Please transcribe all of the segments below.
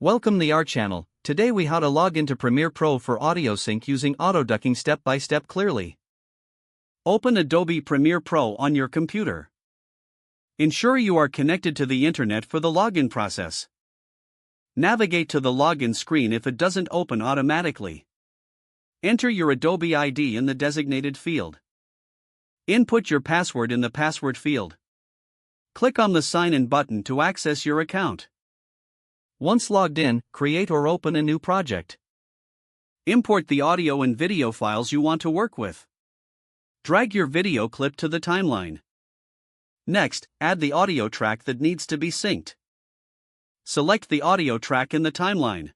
Welcome to our channel. Today we how to log into Premiere Pro for audio sync using auto ducking step by step clearly. Open Adobe Premiere Pro on your computer. Ensure you are connected to the internet for the login process. Navigate to the login screen if it doesn't open automatically. Enter your Adobe ID in the designated field. Input your password in the password field. Click on the Sign In button to access your account. Once logged in, create or open a new project. Import the audio and video files you want to work with. Drag your video clip to the timeline. Next, add the audio track that needs to be synced. Select the audio track in the timeline.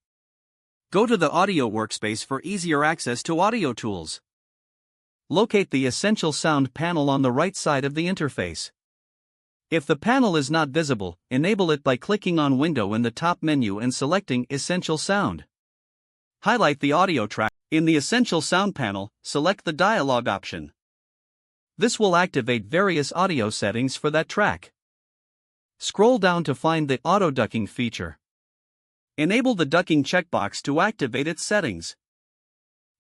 Go to the audio workspace for easier access to audio tools. Locate the Essential Sound panel on the right side of the interface. If the panel is not visible, enable it by clicking on Window in the top menu and selecting Essential Sound. Highlight the audio track. In the Essential Sound panel, select the dialog option. This will activate various audio settings for that track. Scroll down to find the Auto Ducking feature. Enable the ducking checkbox to activate its settings.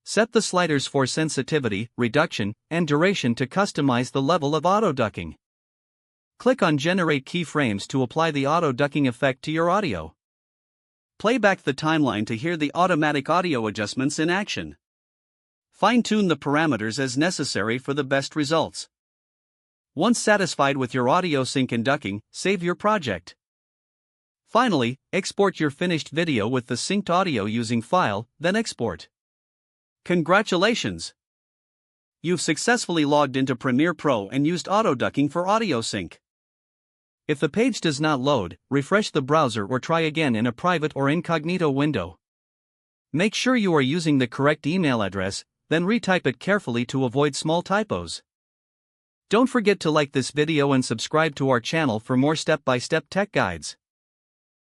Set the sliders for sensitivity, reduction, and duration to customize the level of auto ducking. Click on Generate Keyframes to apply the auto ducking effect to your audio. Play back the timeline to hear the automatic audio adjustments in action. Fine-tune the parameters as necessary for the best results. Once satisfied with your audio sync and ducking, save your project. Finally, export your finished video with the synced audio using File, then Export. Congratulations! You've successfully logged into Premiere Pro and used auto ducking for audio sync. If the page does not load, refresh the browser or try again in a private or incognito window. Make sure you are using the correct email address, then retype it carefully to avoid small typos. Don't forget to like this video and subscribe to our channel for more step-by-step tech guides.